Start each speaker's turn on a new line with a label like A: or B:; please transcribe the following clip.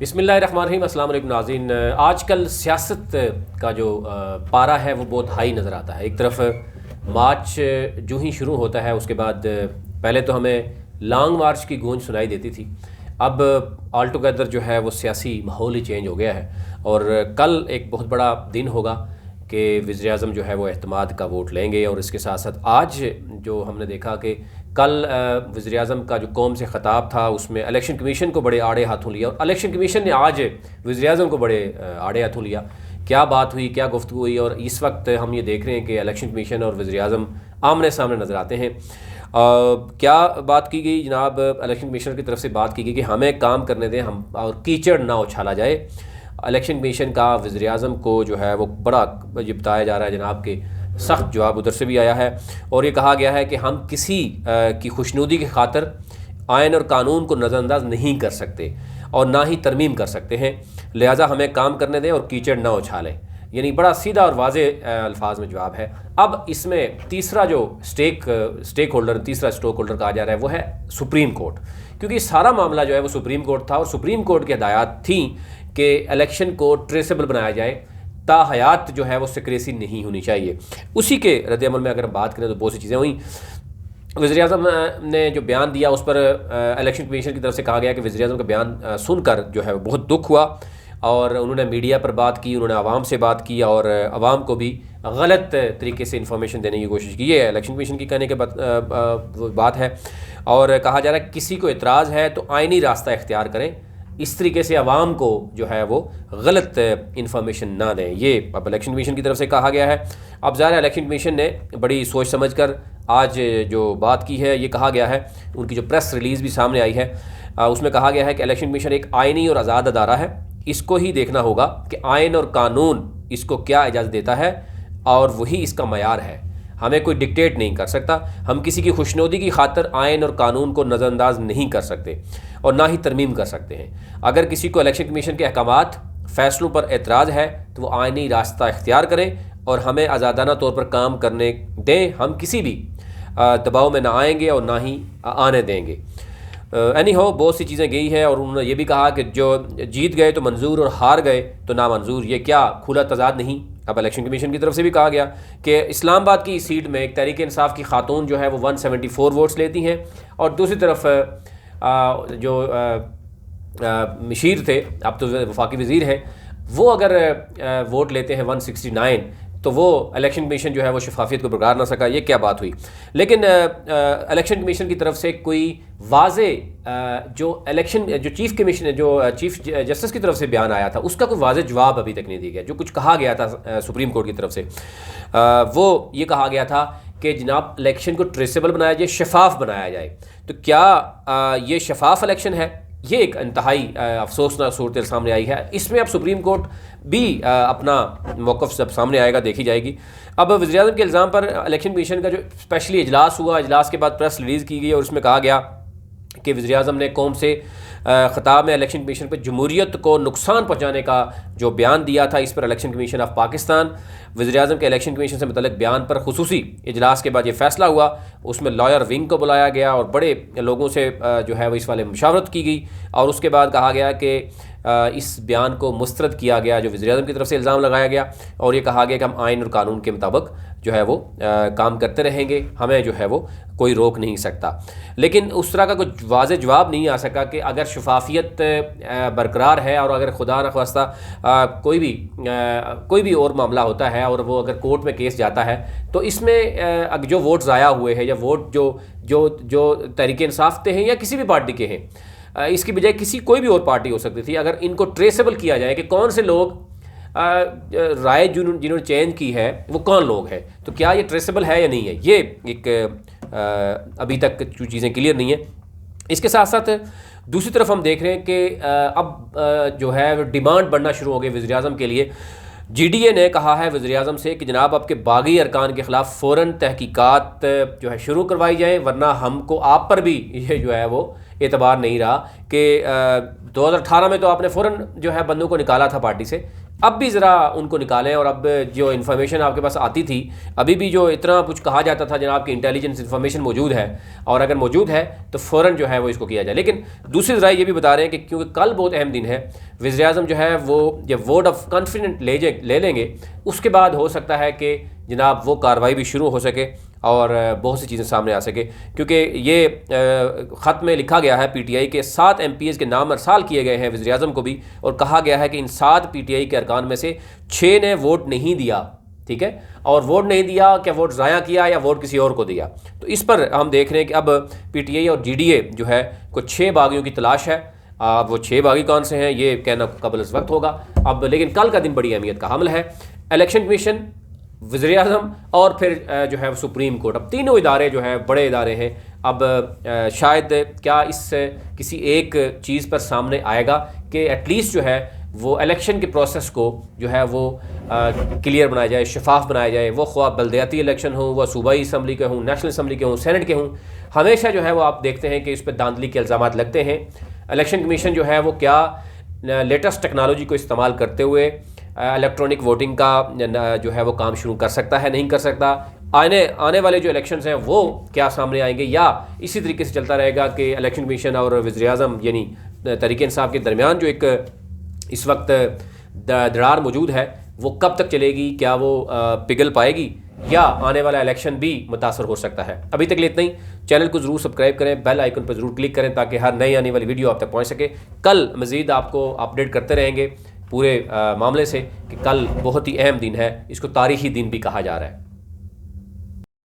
A: بسم اللہ الرحمن الرحیم۔ السلام علیکم ناظرین۔ آج کل سیاست کا جو پارہ ہے وہ بہت ہائی نظر آتا ہے۔ ایک طرف مارچ جو ہی شروع ہوتا ہے اس کے بعد پہلے تو ہمیں لانگ مارچ کی گونج سنائی دیتی تھی، اب آل ٹوگیدر جو ہے وہ سیاسی ماحول ہی چینج ہو گیا ہے، اور کل ایک بہت بڑا دن ہوگا کہ وزیر اعظم جو ہے وہ اعتماد کا ووٹ لیں گے، اور اس کے ساتھ ساتھ آج جو ہم نے دیکھا کہ کل وزیر اعظم کا جو قوم سے خطاب تھا اس میں الیکشن کمیشن کو بڑے آڑے ہاتھوں لیا، اور الیکشن کمیشن نے آج وزیر اعظم کو بڑے آڑے ہاتھوں لیا۔ کیا بات ہوئی، کیا گفتگو ہوئی، اور اس وقت ہم یہ دیکھ رہے ہیں کہ الیکشن کمیشن اور وزیر اعظم آمنے سامنے نظر آتے ہیں۔ کیا بات کی گئی جناب؟ الیکشن کمیشنر کی طرف سے بات کی گئی کہ ہمیں کام کرنے دیں، ہم اور کیچڑ نہ اچھالا جائے۔ الیکشن کمیشن کا وزیر اعظم کو جو ہے وہ بڑا یہ بتایا جا رہا ہے جناب کہ سخت جواب ادھر سے بھی آیا ہے، اور یہ کہا گیا ہے کہ ہم کسی کی خوشنودی کی خاطر آئین اور قانون کو نظر انداز نہیں کر سکتے اور نہ ہی ترمیم کر سکتے ہیں، لہٰذا ہمیں کام کرنے دیں اور کیچڑ نہ اچھالیں۔ یعنی بڑا سیدھا اور واضح الفاظ میں جواب ہے۔ اب اس میں تیسرا جو اسٹیک ہولڈر کہا جا رہا ہے وہ ہے سپریم کورٹ، کیونکہ یہ سارا معاملہ جو ہے وہ سپریم کورٹ تھا، اور سپریم کورٹ کی ہدایات تھیں کہ الیکشن کو ٹریسیبل بنایا جائے، تا حیات جو ہے وہ سیکریسی نہیں ہونی چاہیے۔ اسی کے رد عمل میں اگر بات کریں تو بہت سی چیزیں ہوئیں۔ وزیر اعظم نے جو بیان دیا اس پر الیکشن کمیشن کی طرف سے کہا گیا کہ وزیر اعظم کا بیان سن کر جو ہے بہت دکھ ہوا، اور انہوں نے میڈیا پر بات کی، انہوں نے عوام سے بات کی، اور عوام کو بھی غلط طریقے سے انفارمیشن دینے کی کوشش کی۔ یہ الیکشن کمیشن کی کہنے کے بات ہے، اور کہا جا رہا ہے کسی کو اعتراض ہے تو آئینی راستہ اختیار کریں، اس طریقے سے عوام کو جو ہے وہ غلط انفارمیشن نہ دیں۔ یہ اب الیکشن کمیشن کی طرف سے کہا گیا ہے۔ اب ظاہر ہے الیکشن کمیشن نے بڑی سوچ سمجھ کر آج جو بات کی ہے، یہ کہا گیا ہے، ان کی جو پریس ریلیز بھی سامنے آئی ہے اس میں کہا گیا ہے کہ الیکشن کمیشن ایک آئینی اور آزاد ادارہ ہے، اس کو ہی دیکھنا ہوگا کہ آئین اور قانون اس کو کیا اجازت دیتا ہے، اور وہی اس کا معیار ہے۔ ہمیں کوئی ڈکٹیٹ نہیں کر سکتا، ہم کسی کی خوشنودی کی خاطر آئین اور قانون کو نظر انداز نہیں کر سکتے اور نہ ہی ترمیم کر سکتے ہیں۔ اگر کسی کو الیکشن کمیشن کے احکامات فیصلوں پر اعتراض ہے تو وہ آئینی راستہ اختیار کریں اور ہمیں آزادانہ طور پر کام کرنے دیں، ہم کسی بھی دباؤ میں نہ آئیں گے اور نہ ہی آنے دیں گے۔ اینی ہو بہت سی چیزیں گئی ہے، اور انہوں نے یہ بھی کہا کہ جو جیت گئے تو منظور اور ہار گئے تو نامنظور، یہ کیا کھلا تضاد نہیں؟ اب الیکشن کمیشن کی طرف سے بھی کہا گیا کہ اسلام آباد کی سیٹ میں ایک تحریک انصاف کی خاتون جو ہے وہ 174 ووٹس لیتی ہیں، اور دوسری طرف جو مشیر تھے، اب تو وفاقی وزیر ہیں، وہ اگر ووٹ لیتے ہیں 169 تو وہ الیکشن کمیشن جو ہے وہ شفافیت کو برقرار نہ سکا۔ یہ کیا بات ہوئی؟ لیکن الیکشن کمیشن کی طرف سے کوئی واضح جو چیف کمیشن جو چیف جسٹس کی طرف سے بیان آیا تھا اس کا کوئی واضح جواب ابھی تک نہیں دیا گیا۔ جو کچھ کہا گیا تھا سپریم کورٹ کی طرف سے وہ یہ کہا گیا تھا کہ جناب الیکشن کو ٹریسیبل بنایا جائے، شفاف بنایا جائے۔ تو کیا یہ شفاف الیکشن ہے؟ یہ ایک انتہائی افسوسناک صورتحال سامنے آئی ہے۔ اس میں اب سپریم کورٹ بھی اپنا موقف جب سامنے آئے گا دیکھی جائے گی۔ اب وزیر اعظم کے الزام پر الیکشن کمیشن کا جو اسپیشلی اجلاس ہوا، اجلاس کے بعد پریس ریلیز کی گئی، اور اس میں کہا گیا کہ وزیر اعظم نے قوم سے خطاب میں الیکشن کمیشن پہ جمہوریت کو نقصان پہنچانے کا جو بیان دیا تھا، اس پر الیکشن کمیشن آف پاکستان وزیر اعظم کے الیکشن کمیشن سے متعلق بیان پر خصوصی اجلاس کے بعد یہ فیصلہ ہوا۔ اس میں لائر ونگ کو بلایا گیا اور بڑے لوگوں سے جو ہے وہ اس والے مشاورت کی گئی، اور اس کے بعد کہا گیا کہ اس بیان کو مسترد کیا گیا جو وزیر اعظم کی طرف سے الزام لگایا گیا، اور یہ کہا گیا کہ ہم آئین اور قانون کے مطابق جو ہے وہ کام کرتے رہیں گے، ہمیں جو ہے وہ کوئی روک نہیں سکتا۔ لیکن اس طرح کا کوئی واضح جواب نہیں آ سکا کہ اگر شفافیت برقرار ہے، اور اگر خدا نخواستہ کوئی بھی اور معاملہ ہوتا ہے اور وہ اگر کورٹ میں کیس جاتا ہے تو اس میں جو ووٹ ضائع ہوئے ہیں یا ووٹ جو تحریک انصاف کے ہیں یا کسی بھی پارٹی کے ہیں، اس کی بجائے کوئی بھی اور پارٹی ہو سکتی تھی، اگر ان کو ٹریسیبل کیا جائے کہ کون سے لوگ رائے جنہوں نے چینج کی ہے وہ کون لوگ ہیں، تو کیا یہ ٹریسیبل ہے یا نہیں ہے؟ یہ ایک ابھی تک جو چیزیں کلیئر نہیں ہیں۔ اس کے ساتھ ساتھ دوسری طرف ہم دیکھ رہے ہیں کہ اب جو ہے ڈیمانڈ بڑھنا شروع ہو گئی وزیر اعظم کے لیے۔ جی ڈی اے نے کہا ہے وزیر اعظم سے کہ جناب آپ کے باغی ارکان کے خلاف فوراً تحقیقات جو ہے شروع کروائی جائیں، ورنہ ہم کو آپ پر بھی یہ جو ہے وہ اعتبار نہیں رہا کہ 2018 میں تو آپ نے فوراً جو ہے بندوں کو نکالا تھا پارٹی سے، اب بھی ذرا ان کو نکالیں، اور اب جو انفارمیشن آپ کے پاس آتی تھی، ابھی بھی جو اتنا کچھ کہا جاتا تھا جناب کہ انٹیلیجنس انفارمیشن موجود ہے، اور اگر موجود ہے تو فوراً جو ہے وہ اس کو کیا جائے۔ لیکن دوسری ذرائع یہ بھی بتا رہے ہیں کہ کیونکہ کل بہت اہم دن ہے، وزیر اعظم جو ہے وہ جب ووٹ آف کانفیڈنٹ لے لیں گے، اس کے بعد ہو سکتا ہے کہ جناب وہ کارروائی بھی شروع ہو سکے اور بہت سی چیزیں سامنے آ سکے، کیونکہ یہ خط میں لکھا گیا ہے پی ٹی آئی کے 7 ایم پی ایز کے نام ارسال کیے گئے ہیں وزیر اعظم کو بھی، اور کہا گیا ہے کہ ان 7 پی ٹی آئی کے ارکان میں سے 6 نے ووٹ نہیں دیا، ٹھیک ہے، اور ووٹ نہیں دیا، کیا ووٹ ضائع کیا یا ووٹ کسی اور کو دیا۔ تو اس پر ہم دیکھ رہے ہیں کہ اب پی ٹی آئی اور جی ڈی اے جو ہے کوئی 6 باغیوں کی تلاش ہے۔ اب وہ 6 باغی کون سے ہیں یہ کہنا قبل از وقت ہوگا اب، لیکن کل کا دن بڑی اہمیت کا حامل ہے۔ الیکشن کمیشن، وزیر اعظم اور پھر جو ہے سپریم کورٹ، اب تینوں ادارے جو ہیں بڑے ادارے ہیں۔ اب شاید کیا اس کسی ایک چیز پر سامنے آئے گا کہ ایٹ لیسٹ جو ہے وہ الیکشن کے پروسیس کو جو ہے وہ کلیئر بنایا جائے، شفاف بنایا جائے، وہ خواہ بلدیاتی الیکشن ہوں، وہ صوبائی اسمبلی کے ہوں، نیشنل اسمبلی کے ہوں، سینٹ کے ہوں، ہمیشہ جو ہے وہ آپ دیکھتے ہیں کہ اس پہ دھاندلی کے الزامات لگتے ہیں۔ الیکشن کمیشن جو ہے وہ کیا لیٹسٹ ٹیکنالوجی کو استعمال کرتے ہوئے الیکٹرانک ووٹنگ کا جو ہے وہ کام شروع کر سکتا ہے، نہیں کر سکتا، آنے والے جو الیکشنز ہیں وہ کیا سامنے آئیں گے، یا اسی طریقے سے چلتا رہے گا کہ الیکشن کمیشن اور وزیر اعظم یعنی تحریک انصاف کے درمیان جو ایک اس وقت دراڑ موجود ہے وہ کب تک چلے گی، کیا وہ پگھل پائے گی، یا آنے والا الیکشن بھی متاثر ہو سکتا ہے۔ ابھی تک اتنا ہی، چینل کو ضرور سبسکرائب کریں، بیل آئیکن پر ضرور کلک کریں تاکہ ہر نئی آنے والی ویڈیو آپ تک پہنچ سکے۔ کل مزید آپ کو اپڈیٹ کرتے رہیں گے پورے معاملے سے، کہ کل بہت ہی اہم دن ہے، اس کو تاریخی دن بھی کہا جا رہا ہے۔